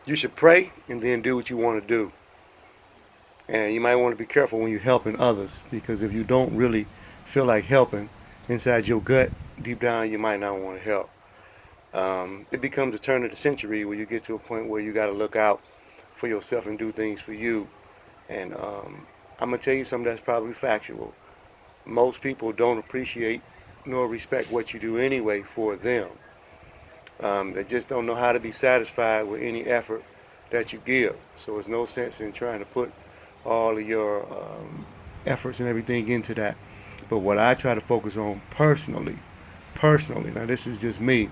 You should pray and then do what you want to do. And you might want to be careful when you're helping others, because if you don't really feel like helping inside your gut, deep down, you might not want to help. It becomes a turn of the century where you get to a point where you got to look out for yourself and do things for you. And I'm going to tell you something that's probably factual. Most people don't appreciate nor respect what you do anyway for them. They just don't know how to be satisfied with any effort that you give. So there's no sense in trying to put all of your efforts and everything into that. But what I try to focus on personally, now this is just me,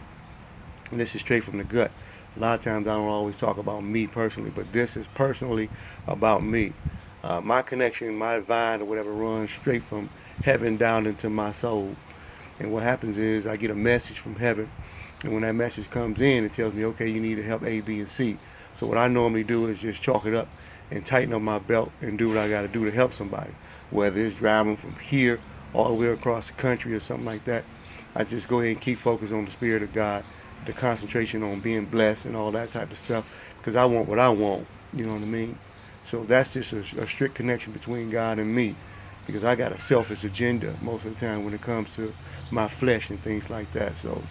and this is straight from the gut. A lot of times I don't always talk about me personally, but this is personally about me. My connection, my vine or whatever runs straight from heaven down into my soul. And what happens is I get a message from heaven, and when that message comes in, it tells me, okay, you need to help A, B, and C. So what I normally do is just chalk it up and tighten up my belt and do what I got to do to help somebody. Whether it's driving from here all the way across the country or something like that, I just go ahead and keep focused on the Spirit of God, the concentration on being blessed and all that type of stuff, because I want what I want. You know what I mean? So that's just a strict connection between God and me, because I got a selfish agenda most of the time when it comes to my flesh and things like that. So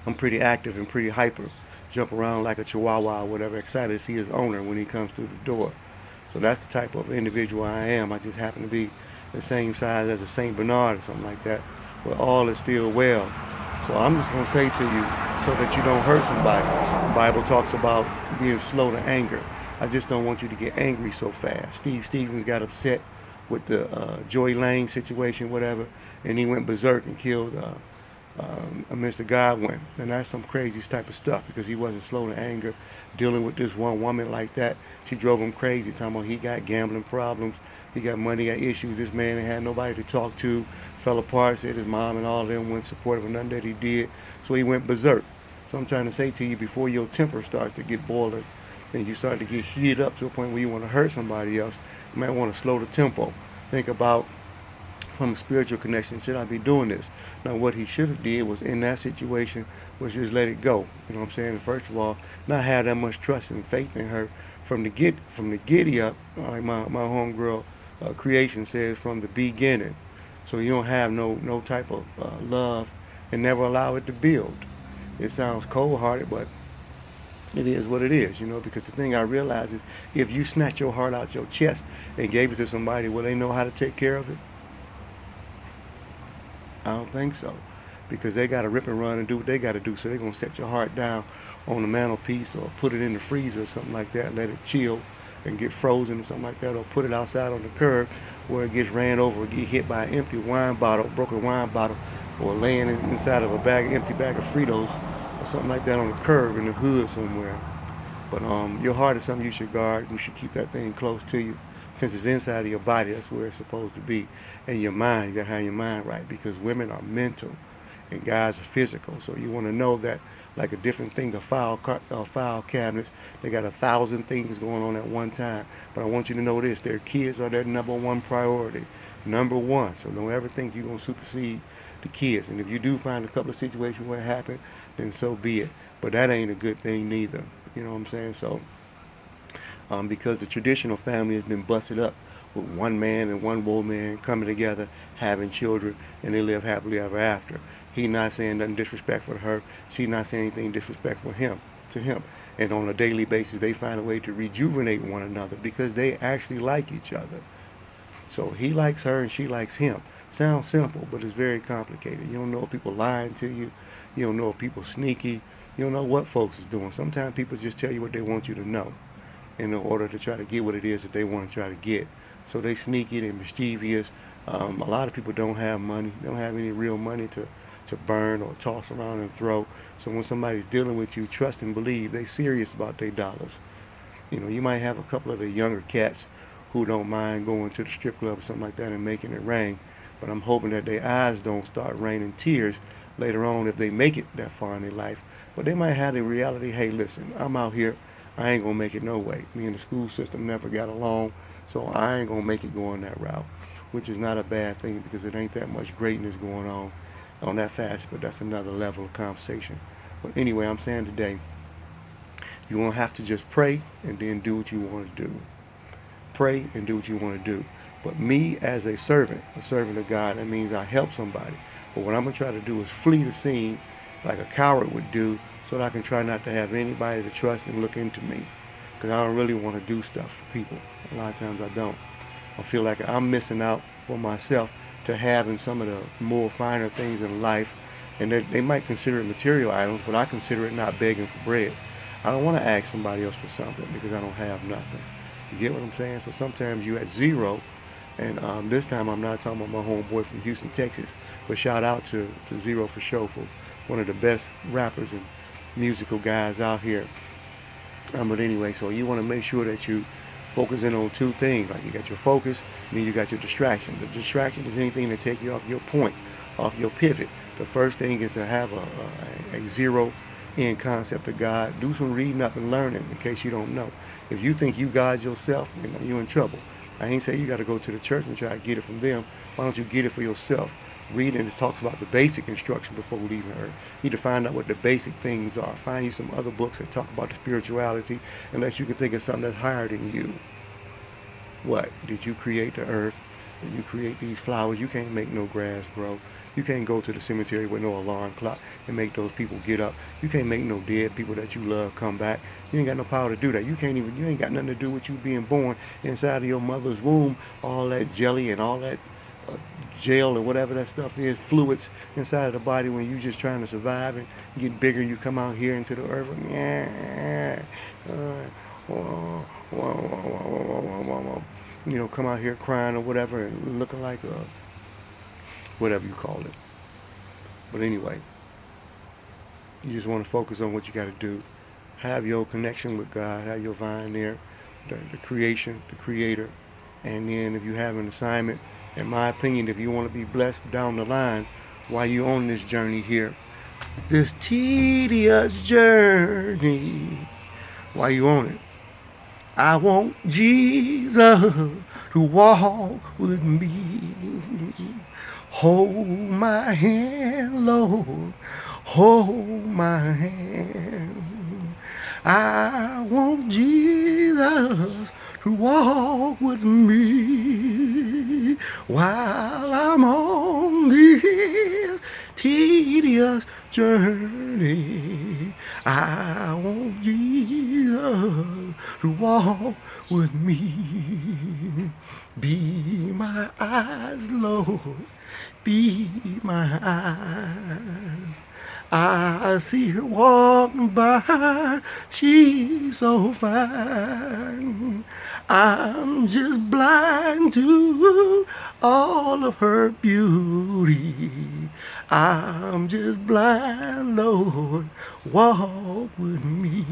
I'm pretty active and pretty hyper, jump around like a chihuahua or whatever, excited to see his owner when he comes through the door. So that's the type of individual I am. I just happen to be the same size as a Saint Bernard or something like that, where all is still well. So I'm just going to say to you, so that you don't hurt somebody. The Bible talks about being slow to anger. I just don't want you to get angry so fast. Steve Stevens got upset with the Joy Lane situation, whatever, and he went berserk and killed Mr. Godwin. And that's some crazy type of stuff, because he wasn't slow to anger dealing with this one woman like that. She drove him crazy, talking about he got gambling problems, he got money, got issues. This man had nobody to talk to, fell apart, said his mom and all of them weren't supportive of nothing that he did. So he went berserk. So I'm trying to say to you, before your temper starts to get boiling and you start to get heated up to a point where you want to hurt somebody else, you might want to slow the tempo. Think about, from a spiritual connection, should I be doing this? Now, what he should have did was, in that situation, was just let it go. You know what I'm saying? First of all, not have that much trust and faith in her from the giddy up, like my homegirl creation says, from the beginning. So you don't have no type of love, and never allow it to build. It sounds cold hearted, but it is what it is, because the thing I realize is, if you snatch your heart out your chest and gave it to somebody, will they know how to take care of it? I don't think so, because they got to rip and run and do what they got to do. So they're gonna set your heart down on the mantelpiece, or put it in the freezer or something like that, let it chill and get frozen or something like that, or put it outside on the curb where it gets ran over, or get hit by an empty wine bottle, broken wine bottle, or laying inside of a empty bag of Fritos or something like that on the curb in the hood somewhere. But your heart is something you should guard. You should keep that thing close to you. Since it's inside of your body, that's where it's supposed to be. And your mind, you got to have your mind right, because women are mental and guys are physical. So you want to know that, like a different thing, file cabinets, they got 1,000 things going on at one time. But I want you to know this: their kids are their number one priority. Number one. So don't ever think you're going to supersede the kids. And if you do find a couple of situations where it happened, then so be it. But that ain't a good thing neither. You know what I'm saying? So, because the traditional family has been busted up with one man and one woman coming together, having children, and they live happily ever after. He not saying nothing disrespectful to her. She not saying anything disrespectful to him. And on a daily basis, they find a way to rejuvenate one another, because they actually like each other. So he likes her and she likes him. Sounds simple, but it's very complicated. You don't know if people lying to you. You don't know if people sneaky. You don't know what folks is doing. Sometimes people just tell you what they want you to know in order to try to get what it is that they want to try to get. So they sneaky, they mischievous. A lot of people don't have money. They don't have any real money to burn or toss around and throw. So when somebody's dealing with you, trust and believe they serious about their dollars. You might have a couple of the younger cats who don't mind going to the strip club or something like that and making it rain. But I'm hoping that their eyes don't start raining tears later on if they make it that far in their life. But they might have the reality, hey, listen, I'm out here. I ain't going to make it no way. Me and the school system never got along, so I ain't going to make it going that route, which is not a bad thing, because it ain't that much greatness going on that fast, but that's another level of conversation. But anyway, I'm saying today, You're going to have to just pray and then do what you want to do. Pray and do what you want to do. But me as a servant of God, that means I help somebody. But what I'm going to try to do is flee the scene like a coward would do so that I can try not to have anybody to trust and look into me. Because I don't really want to do stuff for people. A lot of times I don't. I feel like I'm missing out for myself to having some of the more finer things in life. And they might consider it material items, but I consider it not begging for bread. I don't want to ask somebody else for something because I don't have nothing. You get what I'm saying? So sometimes you at zero, and this time I'm not talking about my homeboy from Houston, Texas, but shout out to Zero for sure, for one of the best rappers and musical guys out here. But anyway, so you want to make sure that you focus in on two things. Like you got your focus, and then you got your distraction. The distraction is anything that take you off your point, off your pivot. The first thing is to have a zero in concept of God. Do some reading up and learning in case you don't know. If you think you God yourself, you're in trouble. I ain't say you got to go to the church and try to get it from them. Why don't you get it for yourself? Reading, it talks about the basic instruction before leaving Earth. You need to find out what the basic things are. Find you some other books that talk about the spirituality, unless you can think of something that's higher than you. What? Did you create the earth? Did you create these flowers? You can't make no grass grow. You can't go to the cemetery with no alarm clock and make those people get up. You can't make no dead people that you love come back. You ain't got no power to do that. You ain't got nothing to do with you being born inside of your mother's womb. All that jelly and all that gel or whatever that stuff is, fluids inside of the body when you just trying to survive and get bigger. You come out here into the earth. Come out here crying or whatever and looking like whatever you call it. But anyway, you just want to focus on what you got to do. Have your connection with God. Have your vine there, the creation, the creator. And then if you have an assignment, in my opinion, if you want to be blessed down the line while you're on this journey here, this tedious journey, while you're on it, I want Jesus to walk with me. Hold my hand, Lord, hold my hand. I want Jesus to walk with me while I'm on this tedious journey. I want Jesus to walk with me. Be my eyes, Lord, be my eyes. I see her walking by, she's so fine. I'm just blind to all of her beauty. I'm just blind, Lord, walk with me.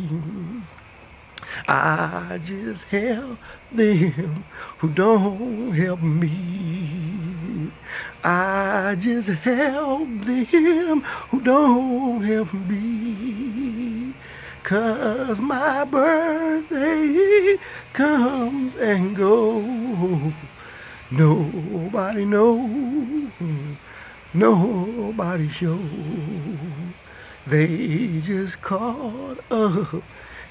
I just help them who don't help me. I just help them who don't help me. 'Cause my birthday comes and goes. Nobody knows, nobody shows. They just caught up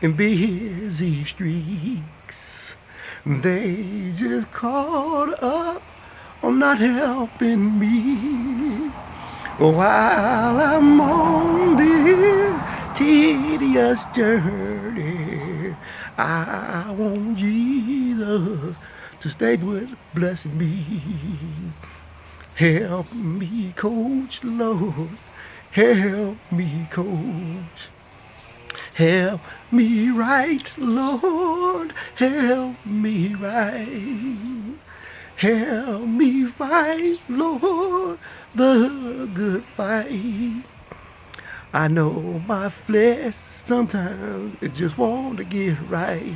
in busy streaks. They just caught up on not helping me while I'm on this tedious journey. I want Jesus to stay with blessing me. Help me, Coach, Lord, help me, Coach. Help me right, Lord, help me right. Help me fight, Lord, the good fight. I know my flesh sometimes it just want to get right.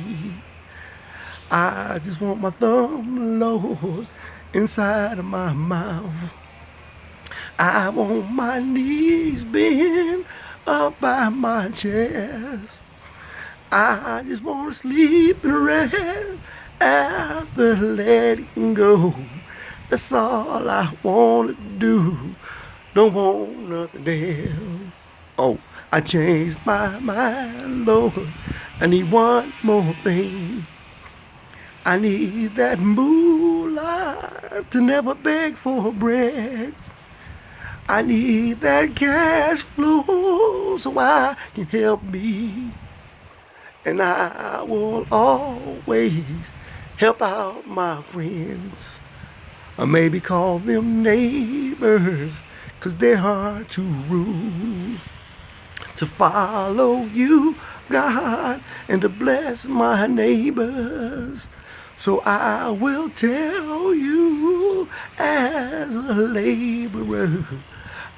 I just want my thumb, Lord, inside of my mouth. I want my knees bent up by my chest. I just want to sleep and rest after letting go. That's all I want to do. Don't want nothing else. Oh, I changed my mind, Lord. I need one more thing. I need that moolah to never beg for bread. I need that cash flow so I can help me. And I will always help out my friends. Or maybe call them neighbors, 'cause they're hard to rule. To follow you, God, and to bless my neighbors. So I will tell you as a laborer,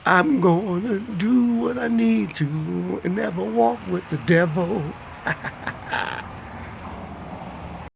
I'm gonna do what I need to and never walk with the devil.